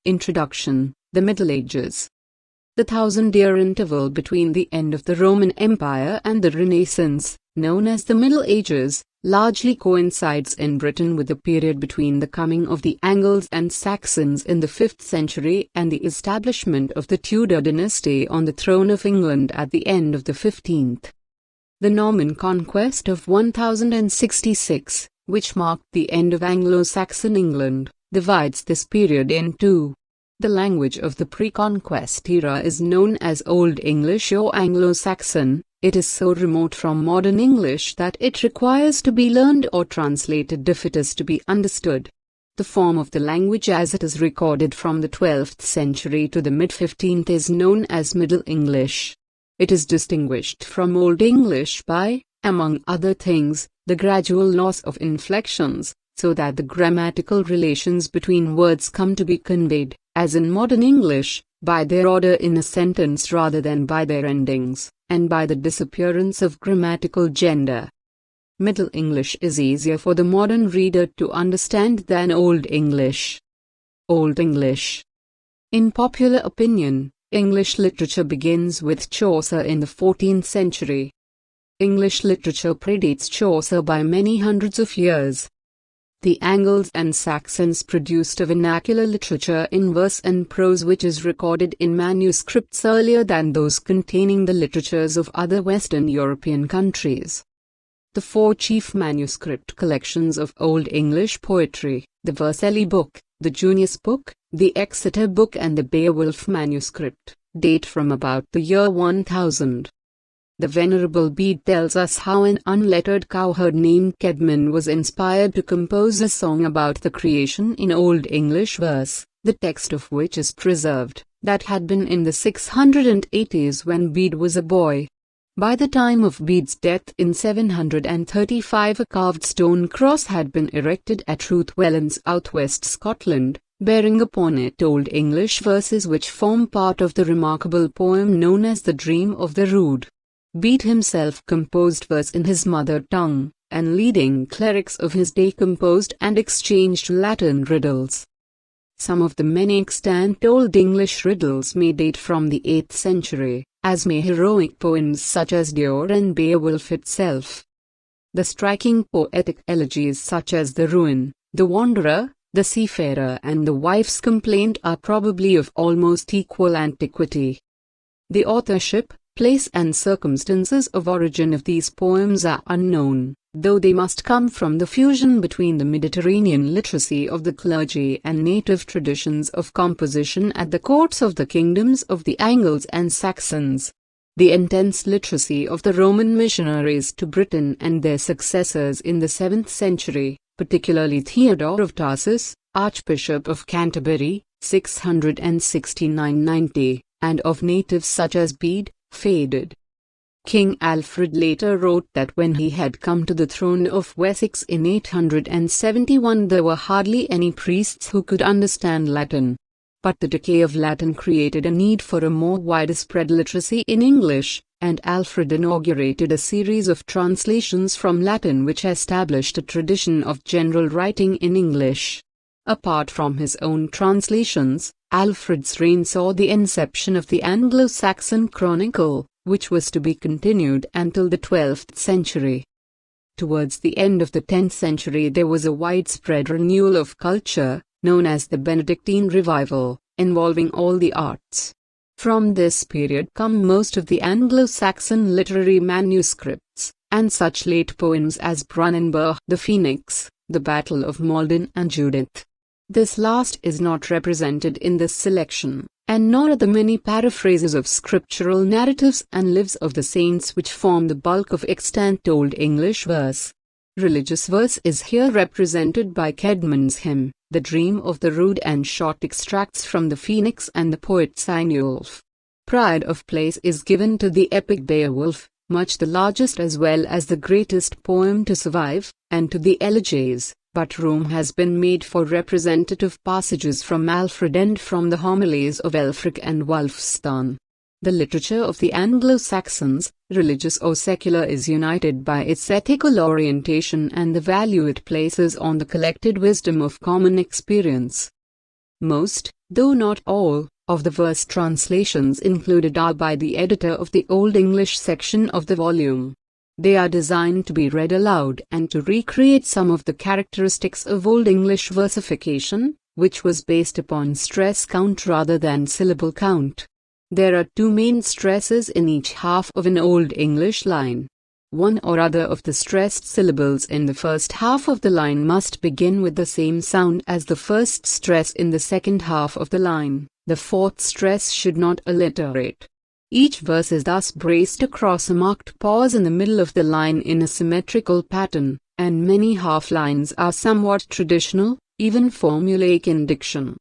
Introduction: The Middle Ages. The thousand-year interval between the end of the Roman Empire and the Renaissance, known as the Middle Ages, largely coincides in Britain with the period between the coming of the Angles and Saxons in the 5th century and the establishment of the Tudor dynasty on the throne of England at the end of the 15th. The Norman conquest of 1066, which marked the end of Anglo-Saxon England, divides this period in two. The language of the pre-conquest era is known as Old English or Anglo-Saxon. It is so remote from modern English that it requires to be learned or translated if it is to be understood. The form of the language as it is recorded from the 12th century to the mid-15th is known as Middle English. It is distinguished from Old English by, among other things, the gradual loss of inflections, so that the grammatical relations between words come to be conveyed, as in modern English, by their order in a sentence rather than by their endings, and by the disappearance of grammatical gender. Middle English is easier for the modern reader to understand than Old English. Old English. In popular opinion, English literature begins with Chaucer in the 14th century. English literature predates Chaucer by many hundreds of years. The Angles and Saxons produced a vernacular literature in verse and prose which is recorded in manuscripts earlier than those containing the literatures of other Western European countries. The four chief manuscript collections of Old English poetry, the Vercelli Book, the Junius Book, the Exeter Book and the Beowulf manuscript, date from about the year 1000. The Venerable Bede tells us how an unlettered cowherd named Cædmon was inspired to compose a song about the creation in Old English verse, the text of which is preserved, that had been in the 680s when Bede was a boy. By the time of Bede's death in 735 a carved stone cross had been erected at Ruthwell in southwest Scotland, bearing upon it Old English verses which form part of the remarkable poem known as The Dream of the Rood. Bede himself composed verse in his mother tongue, and leading clerics of his day composed and exchanged Latin riddles. Some of the many extant Old English riddles may date from the 8th century, as may heroic poems such as Deor and Beowulf itself. The striking poetic elegies such as The Ruin, The Wanderer, The Seafarer and The Wife's Complaint are probably of almost equal antiquity. The authorship, place and circumstances of origin of these poems are unknown, though they must come from the fusion between the Mediterranean literacy of the clergy and native traditions of composition at the courts of the kingdoms of the Angles and Saxons. The intense literacy of the Roman missionaries to Britain and their successors in the 7th century, particularly Theodore of Tarsus, Archbishop of Canterbury, 669–90, and of natives such as Bede, faded. King Alfred later wrote that when he had come to the throne of Wessex in 871 there were hardly any priests who could understand Latin. But the decay of Latin created a need for a more widespread literacy in English, and Alfred inaugurated a series of translations from Latin which established a tradition of general writing in English. Apart from his own translations, Alfred's reign saw the inception of the Anglo-Saxon Chronicle, which was to be continued until the 12th century. Towards the end of the 10th century there was a widespread renewal of culture, known as the Benedictine Revival, involving all the arts. From this period come most of the Anglo-Saxon literary manuscripts, and such late poems as Brunanburh, The Phoenix, The Battle of Maldon and Judith. This last is not represented in this selection, and nor are the many paraphrases of scriptural narratives and lives of the saints which form the bulk of extant Old English verse. Religious verse is here represented by Cædmon's hymn, The Dream of the Rood and short extracts from The Phoenix and the poet Cynewulf. Pride of place is given to the epic Beowulf, much the largest as well as the greatest poem to survive, and to the elegies, but room has been made for representative passages from Alfred and from the homilies of Ælfric and Wulfstan. The literature of the Anglo-Saxons, religious or secular, is united by its ethical orientation and the value it places on the collected wisdom of common experience. Most, though not all, of the verse translations included are by the editor of the Old English section of the volume. They are designed to be read aloud and to recreate some of the characteristics of Old English versification, which was based upon stress count rather than syllable count. There are two main stresses in each half of an Old English line. One or other of the stressed syllables in the first half of the line must begin with the same sound as the first stress in the second half of the line. The fourth stress should not alliterate. Each verse is thus braced across a marked pause in the middle of the line in a symmetrical pattern, and many half lines are somewhat traditional, even formulaic in diction.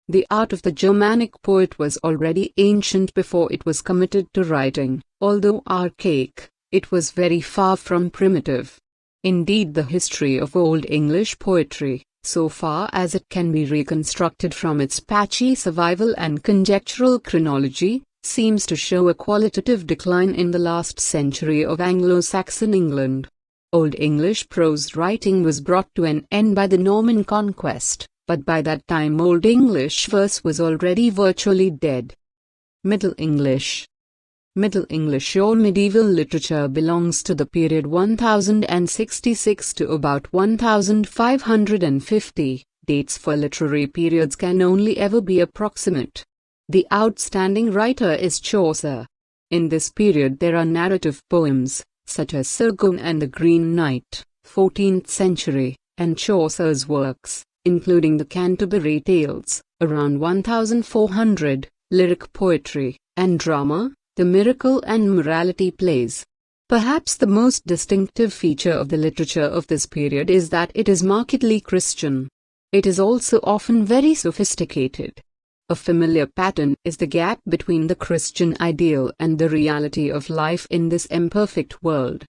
The art of the Germanic poet was already ancient before it was committed to writing. Although archaic, it was very far from primitive. Indeed, the history of Old English poetry, so far as it can be reconstructed from its patchy survival and conjectural chronology, seems to show a qualitative decline in the last century of Anglo-Saxon England. Old English prose writing was brought to an end by the Norman conquest, but by that time Old English verse was already virtually dead. Middle English. Middle English or medieval literature belongs to the period 1066 to about 1550. Dates for literary periods can only ever be approximate. The outstanding writer is Chaucer. In this period there are narrative poems, such as Sir Gawain and the Green Knight, 14th century, and Chaucer's works, including the Canterbury Tales, around 1400, lyric poetry, and drama, the miracle and morality plays. Perhaps the most distinctive feature of the literature of this period is that it is markedly Christian. It is also often very sophisticated. A familiar pattern is the gap between the Christian ideal and the reality of life in this imperfect world.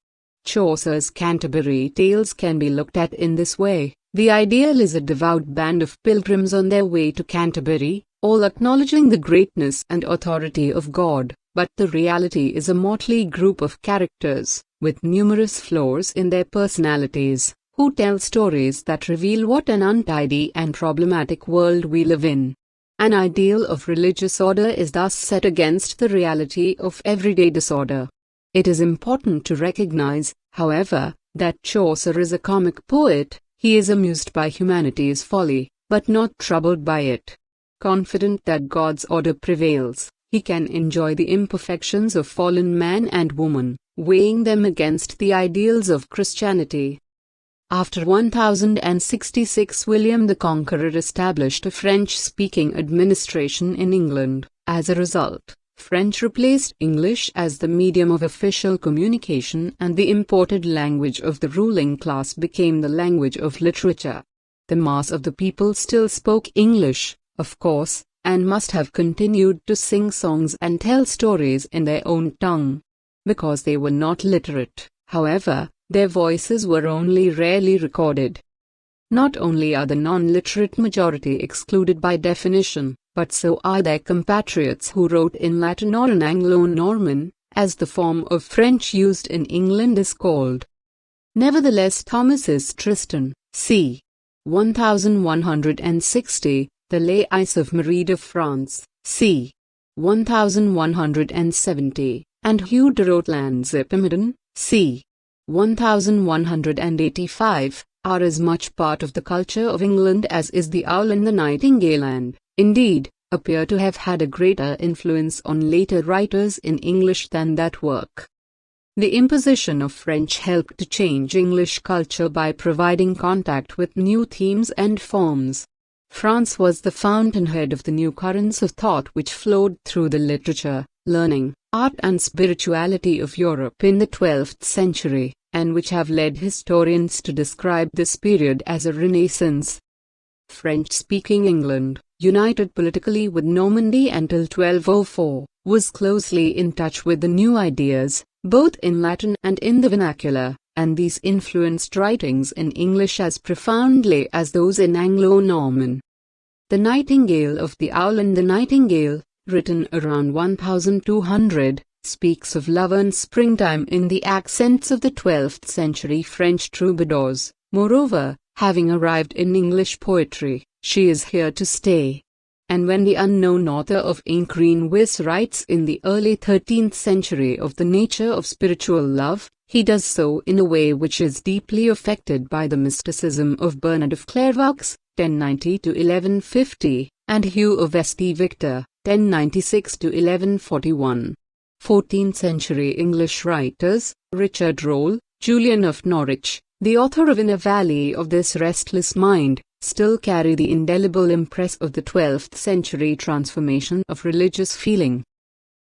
Chaucer's Canterbury Tales can be looked at in this way. The ideal is a devout band of pilgrims on their way to Canterbury, all acknowledging the greatness and authority of God. But the reality is a motley group of characters, with numerous flaws in their personalities, who tell stories that reveal what an untidy and problematic world we live in. An ideal of religious order is thus set against the reality of everyday disorder. It is important to recognize, however, that Chaucer is a comic poet. He is amused by humanity's folly, but not troubled by it. Confident that God's order prevails, he can enjoy the imperfections of fallen man and woman, weighing them against the ideals of Christianity. After 1066, William the Conqueror established a French-speaking administration in England. As a result, French replaced English as the medium of official communication, and the imported language of the ruling class became the language of literature. The mass of the people still spoke English, of course, and must have continued to sing songs and tell stories in their own tongue. Because they were not literate, however, their voices were only rarely recorded. Not only are the non-literate majority excluded by definition, but so are their compatriots who wrote in Latin or in Anglo-Norman, as the form of French used in England is called. Nevertheless, Thomas's Tristan, c. 1160, the Lais of Marie de France, c. 1170, and Hugh de Rotland's Epimedon, c. 1185, are as much part of the culture of England as is the Owl and the Nightingale, and, indeed, appear to have had a greater influence on later writers in English than that work. The imposition of French helped to change English culture by providing contact with new themes and forms. France was the fountainhead of the new currents of thought which flowed through the literature, learning, art and spirituality of Europe in the 12th century, and which have led historians to describe this period as a Renaissance. French-speaking England, united politically with Normandy until 1204, was closely in touch with the new ideas, both in Latin and in the vernacular, and these influenced writings in English as profoundly as those in Anglo-Norman. The Nightingale of the Owl and the Nightingale, written around 1200, speaks of love and springtime in the accents of the 12th century French troubadours. Moreover, having arrived in English poetry, she is here to stay. and when the unknown author of Inkreen Wis writes in the early 13th century of the nature of spiritual love, he does so in a way which is deeply affected by the mysticism of Bernard of Clairvaux, 1090 to 1150, and Hugh of St. Victor, 1096 to 1141. 14th century English writers, Richard Rolle, Julian of Norwich, the author of In a Valley of This Restless Mind, still carry the indelible impress of the 12th century transformation of religious feeling.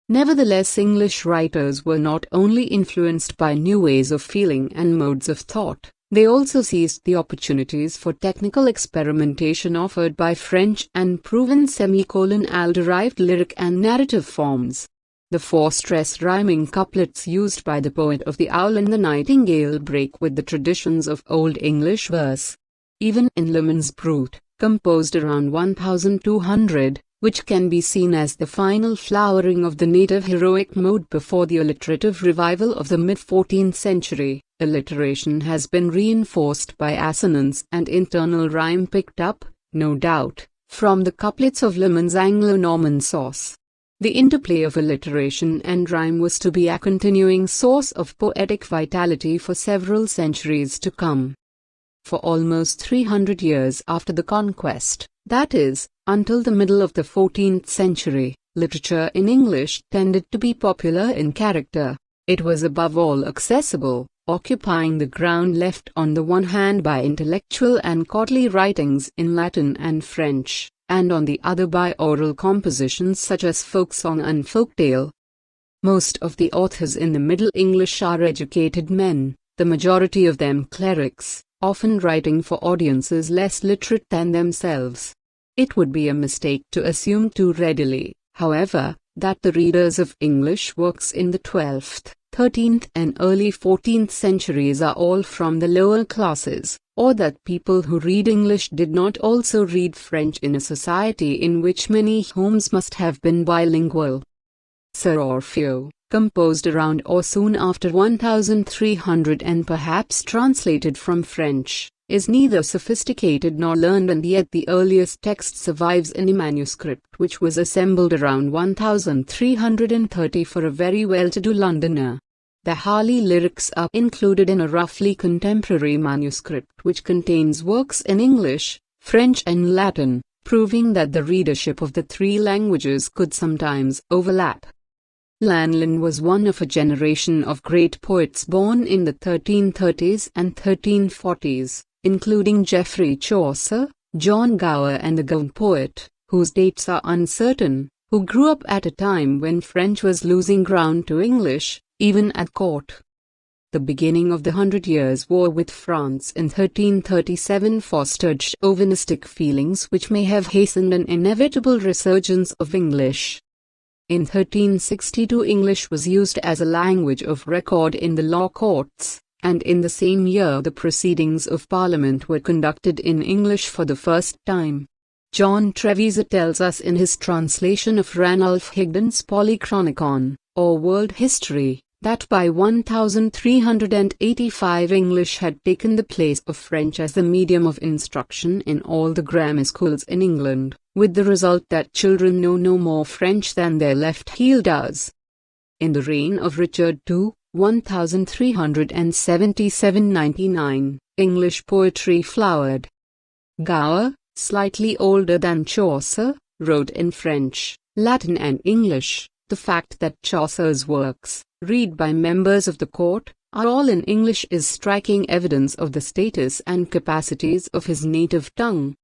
Nevertheless, English writers were not only influenced by new ways of feeling and modes of thought, they also seized the opportunities for technical experimentation offered by French and proven semicolon-al-derived lyric and narrative forms. The four-stress rhyming couplets used by the poet of The Owl and the Nightingale break with the traditions of Old English verse. Even in Leman's Brut, composed around 1200, which can be seen as the final flowering of the native heroic mode before the alliterative revival of the mid-14th century, alliteration has been reinforced by assonance and internal rhyme picked up, no doubt, from the couplets of Leman's Anglo-Norman sauce. The interplay of alliteration and rhyme was to be a continuing source of poetic vitality for several centuries to come. For almost 300 years after the conquest, that is, until the middle of the 14th century, literature in English tended to be popular in character. It was above all accessible, occupying the ground left on the one hand by intellectual and courtly writings in Latin and French, and on the other by oral compositions such as folksong and folktale. Most of the authors in the Middle English are educated men, the majority of them clerics, often writing for audiences less literate than themselves. It would be a mistake to assume too readily, however, that the readers of English works in the 12th, 13th and early 14th centuries are all from the lower classes, or that people who read English did not also read French in a society in which many homes must have been bilingual. Sir Orfeo, composed around or soon after 1300 and perhaps translated from French, is neither sophisticated nor learned, and yet the earliest text survives in a manuscript which was assembled around 1330 for a very well-to-do Londoner. The Harley lyrics are included in a roughly contemporary manuscript which contains works in English, French and Latin, proving that the readership of the three languages could sometimes overlap. Lanlyn was one of a generation of great poets born in the 1330s and 1340s, including Geoffrey Chaucer, John Gower and the Gaun poet, whose dates are uncertain, who grew up at a time when French was losing ground to English, even at court. The beginning of the Hundred Years' War with France in 1337 fostered chauvinistic feelings which may have hastened an inevitable resurgence of English. In 1362 English was used as a language of record in the law courts, and in the same year the proceedings of Parliament were conducted in English for the first time. John Treviso tells us in his translation of Ranulph Higden's Polychronicon, or World History, that by 1385 English had taken the place of French as the medium of instruction in all the grammar schools in England, with the result that children know no more French than their left heel does. In the reign of Richard II, 1377–99, English poetry flowered. Gower, slightly older than Chaucer, wrote in French, Latin and English. The fact that Chaucer's works, read by members of the court, are all in English is striking evidence of the status and capacities of his native tongue.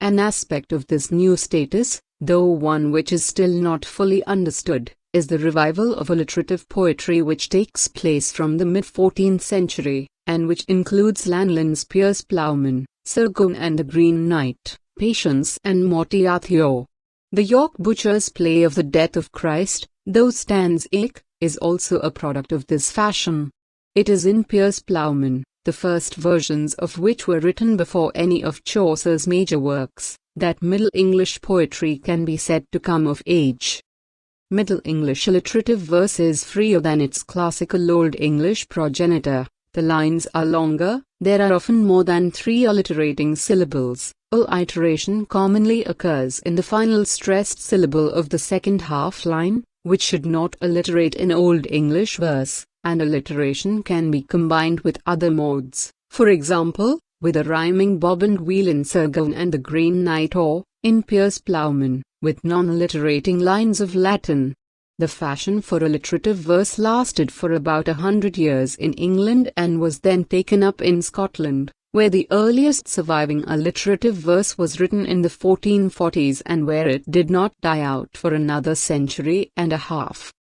An aspect of this new status, though one which is still not fully understood, is the revival of alliterative poetry which takes place from the mid-14th century, and which includes Lanlyn's Piers Plowman, Sir Gawain and the Green Knight, Patience and Mortiatio. The York Butcher's play of the Death of Christ, though Stan's Ake, is also a product of this fashion. It is in Piers Plowman, the first versions of which were written before any of Chaucer's major works, that Middle English poetry can be said to come of age. Middle English alliterative verse is freer than its classical Old English progenitor, The lines are longer, there are often more than 3 alliterating syllables. Alliteration commonly occurs in the final stressed syllable of the second half line, which should not alliterate in Old English verse, and alliteration can be combined with other modes, for example, with a rhyming bob and wheel in Sir Gawain and the Green Knight, or, in Piers Plowman, with non-alliterating lines of Latin. The fashion for alliterative verse lasted for about 100 years in England and was then taken up in Scotland, where the earliest surviving alliterative verse was written in the 1440s and where it did not die out for another century and a half.